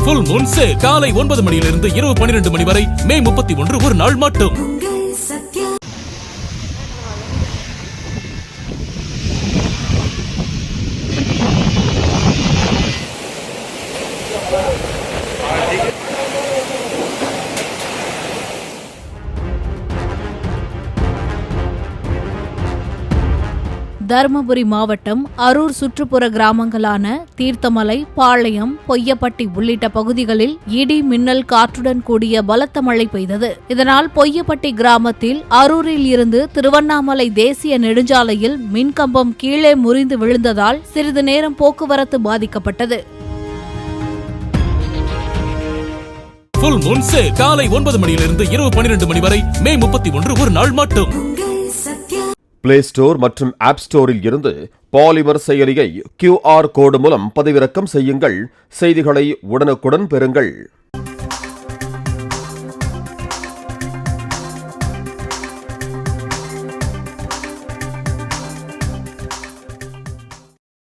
Full Moon sale காலை 9 மணியிலிருந்து இரவு 12 மணி வரை மே 31 ஒரு நாள் மட்டும். தருமபுரி மாவட்டம் அரூர் சுற்றுப்புற கிராமங்களான தீர்த்தமலை, பாளையம், பொய்யப்பட்டி உள்ளிட்ட பகுதிகளில் இடி, மின்னல், காற்றுடன் கூடிய பலத்த மழை பெய்தது. இதனால் பொய்யப்பட்டி கிராமத்தில் அரூரில் இருந்து திருவண்ணாமலை தேசிய நெடுஞ்சாலையில் மின்கம்பம் கீழே முறிந்து விழுந்ததால் சிறிது நேரம் போக்குவரத்து பாதிக்கப்பட்டது. ஃபுல் மூன் சேல் காலை 9 மணியிலிருந்து இரவு 12 மணி வரை மே 31 ஒரு நாள் மட்டும். பிளே ஸ்டோர் மற்றும் ஆப் ஸ்டோரில் இருந்து பாலிமர் செயலியை QR கோடு மூலம் பதிவிறக்கம் செய்யுங்கள். செய்திகளை உடனுக்குடன் பெறுங்கள்.